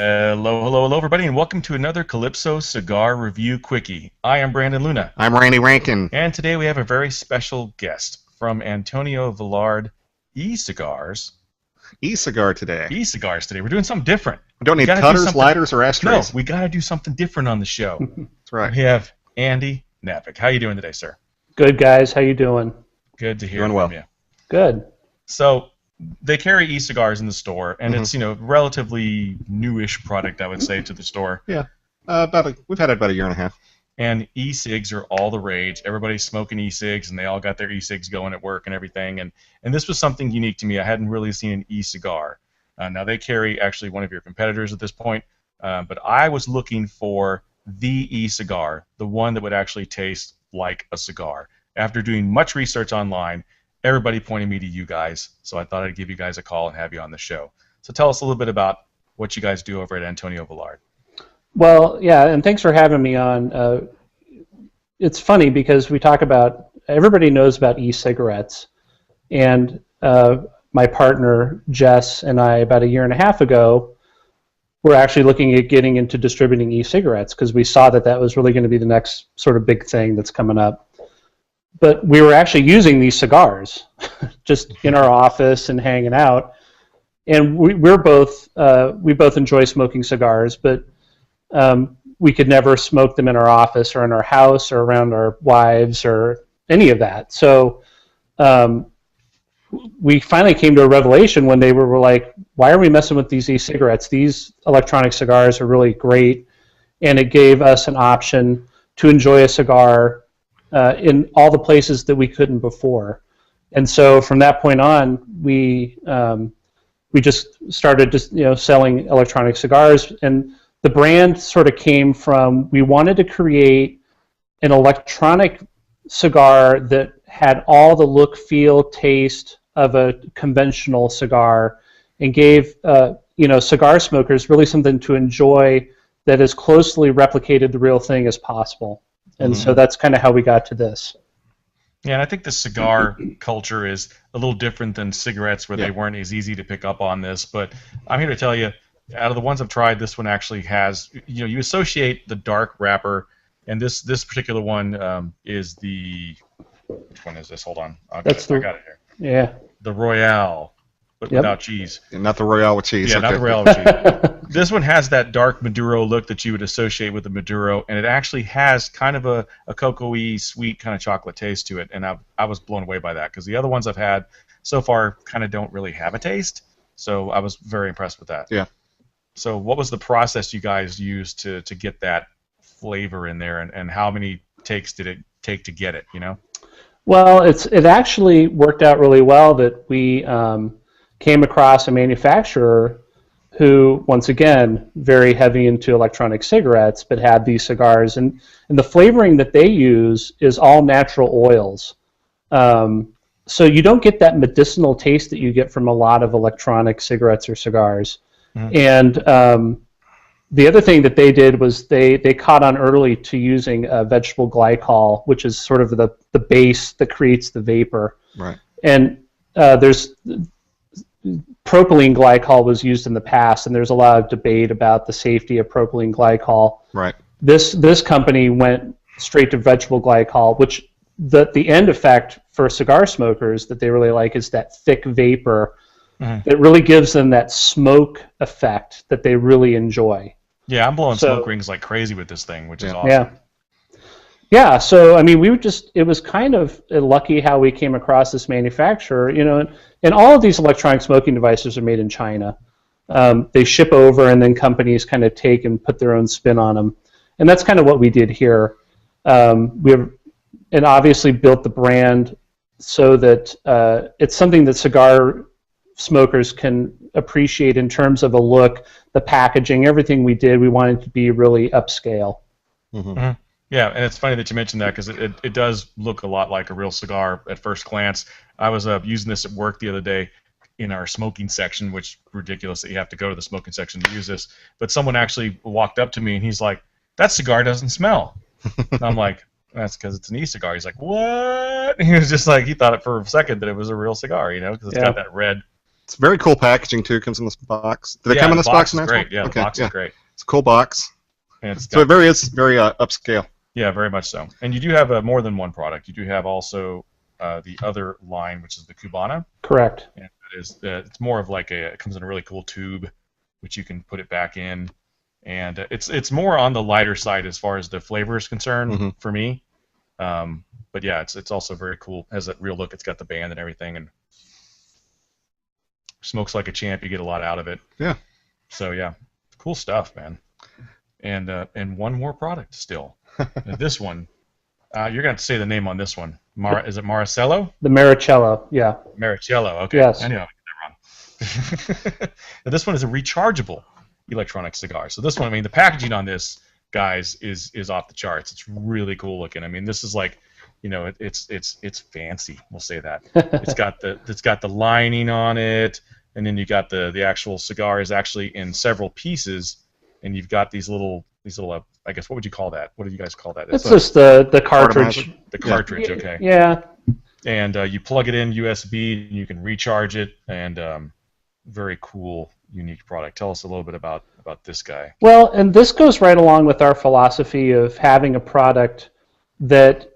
Hello, everybody, and welcome to another Calypso Cigar Review Quickie. I am Brandon Luna. I'm Randy Rankin. And today we have a very special guest from Antonio Villard, E-Cigars. E-cigar today. E-Cigars today. We're doing something different. We don't need cutters, lighters, or ashtrays. No, we got to do something different on the show. That's right. We have Andy Knapik. How you doing today, sir? Good, guys. How you doing? Good to hear Doing well. from you. Good. So they carry e-cigars in the store, and it's relatively newish product, I would say, to the store. Yeah, we've had it about a year and a half. And e-cigs are all the rage. Everybody's smoking e-cigs, and they all got their e-cigs going at work and everything. And this was something unique to me. I hadn't really seen an e-cigar. Now they carry actually one of your competitors at this point, but I was looking for the e-cigar, the one that would actually taste like a cigar. After doing much research online, everybody pointed me to you guys, so I thought I'd give you guys a call and have you on the show. So tell us a little bit about what you guys do over at Antonio Villard. Well, yeah, and thanks for having me on. It's funny because we talk about, everybody knows about e-cigarettes, and my partner, Jess, and I, about a year and a half ago, were actually looking at getting into distributing e-cigarettes because we saw that was really going to be the next sort of big thing that's coming up. But we were actually using these cigars just in our office and hanging out. And we both enjoy smoking cigars, but we could never smoke them in our office or in our house or around our wives or any of that. So we finally came to a revelation one day where we're like, why are we messing with these e-cigarettes? These electronic cigars are really great. And it gave us an option to enjoy a cigar in all the places that we couldn't before. And so from that point on, we just started selling electronic cigars. And the brand sort of came from, we wanted to create an electronic cigar that had all the look, feel, taste of a conventional cigar and gave cigar smokers really something to enjoy that as closely replicated the real thing as possible. And so that's kind of how we got to this. Yeah, and I think the cigar culture is a little different than cigarettes where they weren't as easy to pick up on this. But I'm here to tell you, out of the ones I've tried, this one actually has, you associate the dark wrapper, and this particular one is the, which one is this? Hold on. I got it here. Yeah. The Royale, but without cheese. And not the Royale with cheese. Yeah, not the Royale with cheese. This one has that dark Maduro look that you would associate with the Maduro, and it actually has kind of a cocoa-y, sweet kind of chocolate taste to it, and I was blown away by that, because the other ones I've had so far kind of don't really have a taste, so I was very impressed with that. Yeah. So what was the process you guys used to get that flavor in there, and how many takes did it take to get it, Well, it actually worked out really well that we came across a manufacturer who, once again, very heavy into electronic cigarettes, but had these cigars. And the flavoring that they use is all natural oils. So you don't get that medicinal taste that you get from a lot of electronic cigarettes or cigars. And the other thing that they did was they caught on early to using vegetable glycol, which is sort of the base that creates the vapor. Right. And there's propylene glycol was used in the past, and there's a lot of debate about the safety of propylene glycol. Right. This company went straight to vegetable glycol, which the end effect for cigar smokers that they really like is that thick vapor that really gives them that smoke effect that they really enjoy. Yeah, I'm blowing smoke rings like crazy with this thing, which is awesome. Yeah. Yeah, so I mean, it was kind of lucky how we came across this manufacturer, and all of these electronic smoking devices are made in China. They ship over, and then companies kind of take and put their own spin on them, and that's kind of what we did here. And obviously built the brand so that it's something that cigar smokers can appreciate in terms of a look, the packaging, everything we did. We wanted to be really upscale. Yeah, and it's funny that you mentioned that, because it does look a lot like a real cigar at first glance. I was using this at work the other day in our smoking section, which is ridiculous that you have to go to the smoking section to use this. But someone actually walked up to me, and he's like, "That cigar doesn't smell." And I'm like, "That's because it's an e-cigar." He's like, "What?" And he was just like, he thought it for a second that it was a real cigar, because it's got that red It's very cool packaging too. It comes in this box. Did it Yeah, come in the this box? is great. Yeah, okay, the box is great. It's a cool box. And it's So it is very upscale. Yeah, very much so. And you do have more than one product. You do have also the other line, which is the Cubana. Correct. And it is, it's more of like it comes in a really cool tube, which you can put it back in. And it's more on the lighter side as far as the flavor is concerned for me. But yeah, it's also very cool. It has that real look. It's got the band and everything, and smokes like a champ. You get a lot out of it. Yeah. So yeah, cool stuff, man. And one more product still. This one, you're going to have to say the name on this one. Is it Maricello? The Maricello, yeah. Maricello, okay. Yes. I knew I would get that wrong. Now, this one is a rechargeable electronic cigar. So this one, I mean, the packaging on this, guys, is off the charts. It's really cool looking. I mean, this is like, you know, it's fancy. We'll say that. It's got the lining on it, and then you got the actual cigar is actually in several pieces, and you've got these little I guess, what would you call that? What do you guys call that? It's just the cartridge. The cartridge, okay. Yeah. And you plug it in USB, and you can recharge it, and very cool, unique product. Tell us a little bit about this guy. Well, and this goes right along with our philosophy of having a product that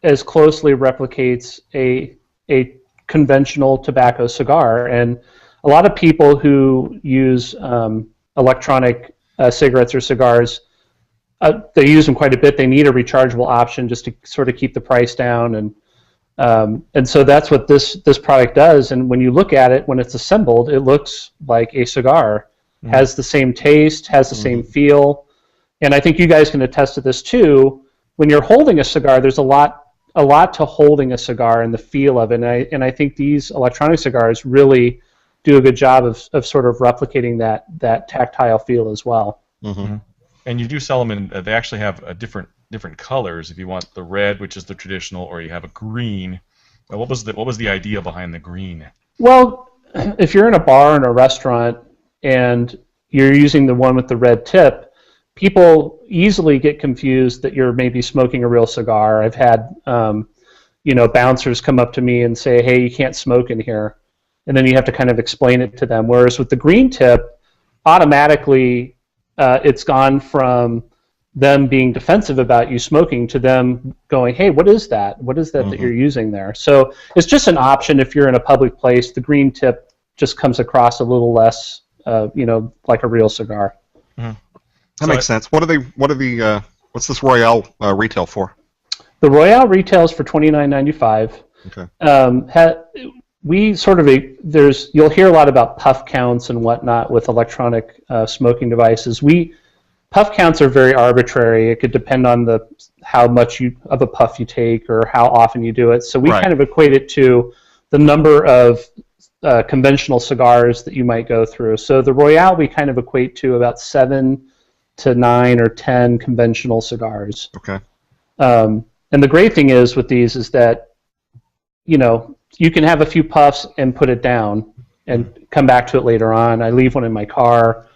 as closely replicates a conventional tobacco cigar. And a lot of people who use electronic cigarettes or cigars, they use them quite a bit. They need a rechargeable option just to sort of keep the price down, and so that's what this product does. And when you look at it, when it's assembled, it looks like a cigar. Has the same taste, has the same feel, and I think you guys can attest to this too. When you're holding a cigar, there's a lot to holding a cigar and the feel of it. And I think these electronic cigars really do a good job of sort of replicating that tactile feel as well. Mm-hmm. And you do sell them in. They actually have different colors. If you want the red, which is the traditional, or you have a green. What was the idea behind the green? Well, if you're in a bar and a restaurant and you're using the one with the red tip, people easily get confused that you're maybe smoking a real cigar. I've had bouncers come up to me and say, "Hey, you can't smoke in here," and then you have to kind of explain it to them. Whereas with the green tip, automatically it's gone from them being defensive about you smoking to them going, "Hey, what is that? What is that that you're using there?" So it's just an option if you're in a public place. The green tip just comes across a little less, like a real cigar. Mm-hmm. That makes sense. What's this Royale retail for? The Royale retails for $29.95. Okay. You'll hear a lot about puff counts and whatnot with electronic smoking devices. Puff counts are very arbitrary. It could depend on how much of a puff you take or how often you do it. So we kind of equate it to the number of conventional cigars that you might go through. So the Royale we kind of equate to about 7 to 9 or 10 conventional cigars. Okay. And the great thing is with these is that, you can have a few puffs and put it down and come back to it later on. I leave one in my car.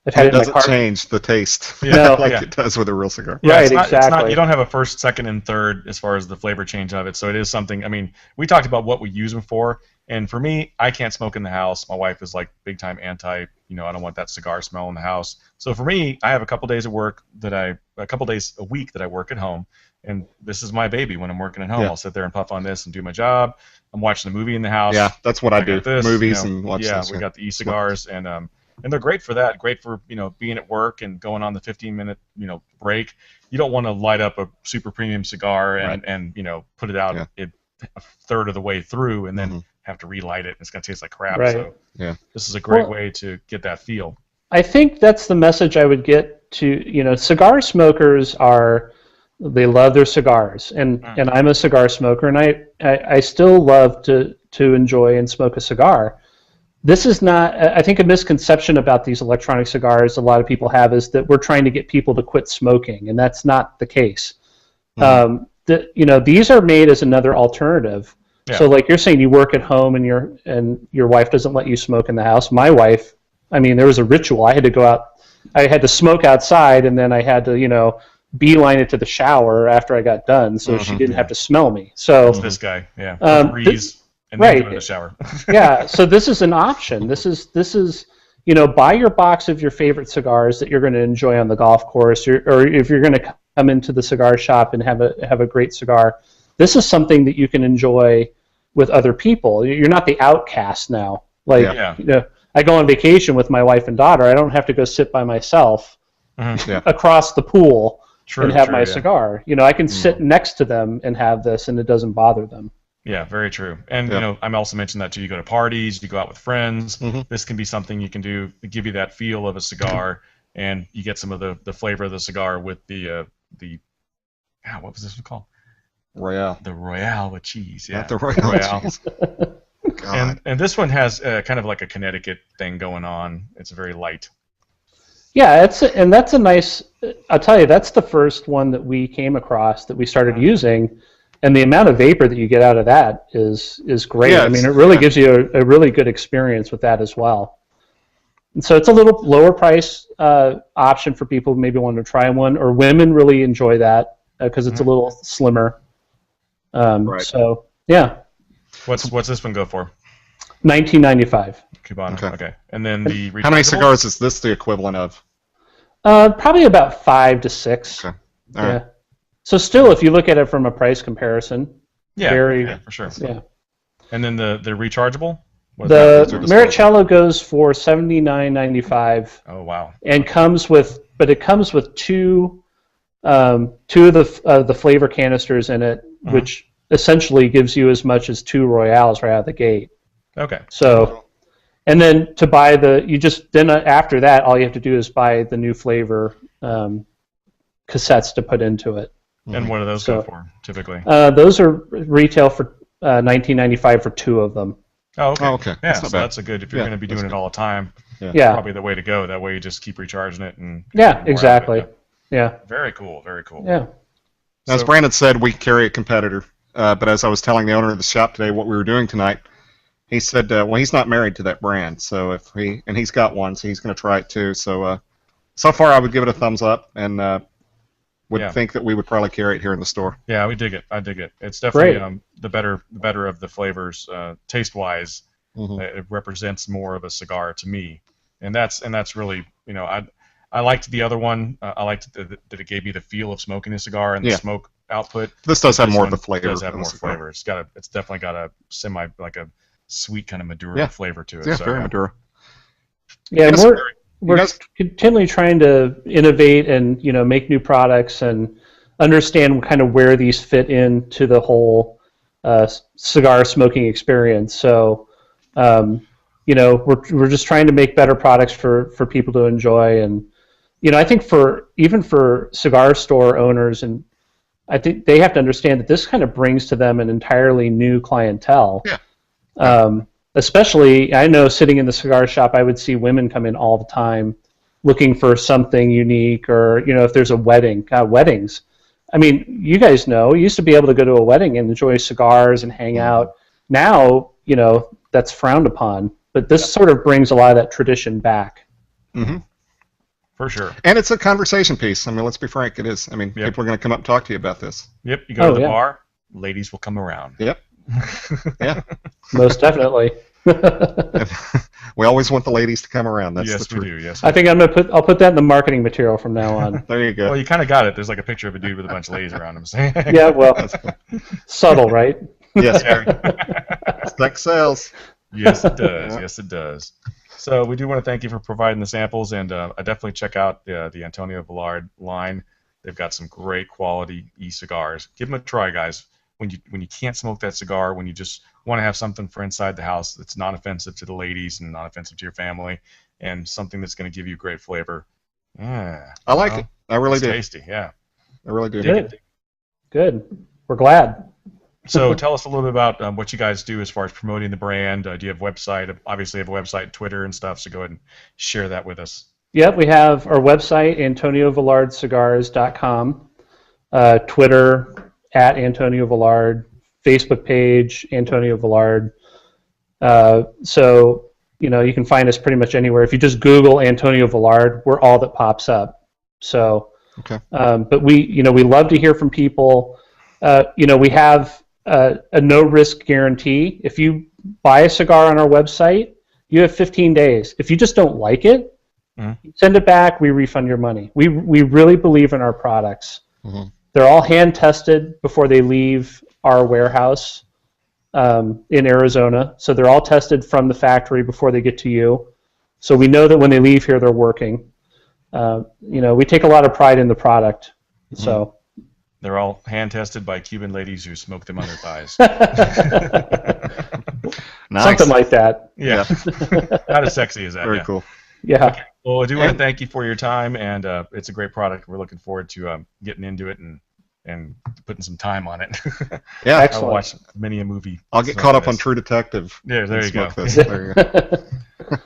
I've had it in my car. It doesn't change the taste it does with a real cigar. Yeah, right, exactly. It's not, you don't have a first, second, and third as far as the flavor change of it. So it is something. I mean, we talked about what we use them for, and for me, I can't smoke in the house. My wife is like big time anti. I don't want that cigar smell in the house. So for me, I have a couple days a week that I work at home, and this is my baby when I'm working at home. I'll sit there and puff on this and do my job. I'm watching a movie in the house. Yeah, that's what I do. Movies and watch this. Yeah, we got the E-Cigars, and they're great for that. Great for being at work and going on the 15-minute break. You don't want to light up a super premium cigar and put it out a third of the way through and then have to relight it. It's gonna taste like crap. Right. So this is a great way to get that feel. I think that's the message I would get to cigar smokers they love their cigars, and I'm a cigar smoker, and I still love to enjoy and smoke a cigar. This is not, I think a misconception about these electronic cigars a lot of people have is that we're trying to get people to quit smoking, and that's not the case. These are made as another alternative. Yeah. So like you're saying, you work at home and your wife doesn't let you smoke in the house. My wife, there was a ritual. I had to go out, I had to smoke outside, and then I had to, beeline it to the shower after I got done, so she didn't have to smell me. So this guy, breeze and then go in the shower. Yeah, so this is an option. This is buy your box of your favorite cigars that you're going to enjoy on the golf course, or if you're going to come into the cigar shop and have a great cigar. This is something that you can enjoy with other people. You're not the outcast now. Like, I go on vacation with my wife and daughter. I don't have to go sit by myself across the pool and have my cigar. I can sit next to them and have this, and it doesn't bother them. Yeah, very true. And I'm also mentioning that too. You go to parties, you go out with friends. This can be something you can do to give you that feel of a cigar, and you get some of the flavor of the cigar with the what was this one called? Royale. The Royale with cheese. Yeah, not the Royale. Cheese. And this one has kind of like a Connecticut thing going on. It's very light. Yeah, that's a nice. I'll tell you, that's the first one that we came across that we started using. And the amount of vapor that you get out of that is great. Yeah, I mean, it really gives you a really good experience with that as well. And so it's a little lower price option for people who maybe want to try one, or women really enjoy that because it's a little slimmer. Right. So, yeah. What's this one go for? $19.95. Cubano. Okay. And then the how many cigars is this the equivalent of? Probably about 5 to 6. Okay. All right. So still, if you look at it from a price comparison, for sure. Yeah. And then the rechargeable? The Maricello goes for $79.95. Oh wow! And comes with two of the flavor canisters in it, which essentially gives you as much as 2 Royales right out of the gate. Okay. So, and then after that, all you have to do is buy the new flavor cassettes to put into it. And what do those go for typically? Those are retail for $19.95 for 2 of them. Oh, okay. Okay. Yeah, that's a good. If you're going to be doing it all the time, probably the way to go. That way you just keep recharging it and. Yeah, exactly. Yeah. Very cool. Very cool. Yeah. As Brandon said, we carry a competitor. But as I was telling the owner of the shop today what we were doing tonight, he said, well, he's not married to that brand, so he's got one, so he's going to try it too. So so far, I would give it a thumbs up, and would think that we would probably carry it here in the store. Yeah, we dig it. I dig it. It's definitely the better of the flavors, taste wise. It represents more of a cigar to me, and that's really I liked the other one. I liked that it gave me the feel of smoking a cigar and the smoke output. This does have more of the flavor. It does have more flavor. It's definitely got a like a sweet kind of Maduro flavor to it. Yeah, so, very Maduro. Yeah, we're continually trying to innovate and make new products and understand kind of where these fit into the whole cigar smoking experience. So we're just trying to make better products for people to enjoy. And I think even for cigar store owners, and I think they have to understand that this kind of brings to them an entirely new clientele. Yeah. Especially, I know sitting in the cigar shop, I would see women come in all the time looking for something unique, or if there's a wedding. Weddings. I mean, you guys know, you used to be able to go to a wedding and enjoy cigars and hang out. Now, that's frowned upon. But this sort of brings a lot of that tradition back. Mm-hmm. For sure. And it's a conversation piece. I mean, let's be frank, it is. I mean, people are going to come up and talk to you about this. Yep, you go to the bar, ladies will come around. Yep. Yeah. Most definitely. We always want the ladies to come around. That's yes, the truth. we do. Yes. I think I'll put that in the marketing material from now on. There you go. Well, you kind of got it. There's like a picture of a dude with a bunch of ladies around him. Yeah, well, subtle, right? Yes. Sex sells. Yes, it does. Yes, it does. So we do want to thank you for providing the samples, and I definitely check out the Antonio Villard line. They've got some great quality e-cigars. Give them a try, guys. When you can't smoke that cigar, when you just want to have something for inside the house that's not offensive to the ladies and not offensive to your family, and something that's going to give you great flavor. I like it. I really do. Tasty, yeah. I really do. Good. We're glad. So tell us a little bit about what you guys do as far as promoting the brand. Do you have a website? Obviously, you have a website, Twitter, and stuff. So go ahead and share that with us. Yep, we have our website, AntonioVillardCigars.com, Twitter @Antonio Villard, Facebook page Antonio Villard. So you can find us pretty much anywhere. If you just Google Antonio Villard, we're all that pops up. So, okay. But we love to hear from people. We have a no-risk guarantee. If you buy a cigar on our website, you have 15 days. If you just don't like it, send it back, we refund your money. We really believe in our products. Mm-hmm. They're all hand-tested before they leave our warehouse in Arizona. So they're all tested from the factory before they get to you. So we know that when they leave here, they're working. We take a lot of pride in the product. Mm-hmm. So they're all hand-tested by Cuban ladies who smoke them on their thighs. Nice. Something like that. Yeah. Not as sexy as that. Very cool. Yeah. Okay. Well, I do want to thank you for your time, and it's a great product. We're looking forward to getting into it and putting some time on it. Yeah. Excellent. I'll watch many a movie. I'll get caught up on True Detective. Yeah, there you go. There you go.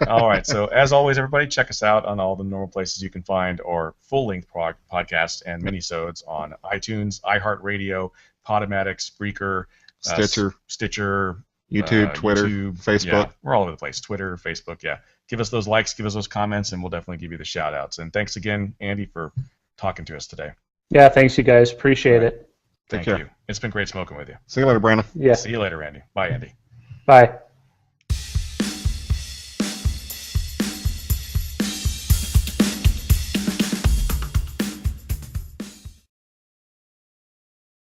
All right. So as always, everybody, check us out on all the normal places you can find our full-length podcasts and minisodes on iTunes, iHeartRadio, Podomatic, Spreaker, Stitcher, YouTube, Twitter, Facebook. Yeah, we're all over the place. Twitter, Facebook. Yeah. Give us those likes, give us those comments, and we'll definitely give you the shout-outs. And thanks again, Andy, for talking to us today. Yeah, thanks, you guys. Appreciate it. Thank you. It's been great smoking with you. See you later, Brandon. Yeah. See you later, Andy. Bye, Andy. Bye.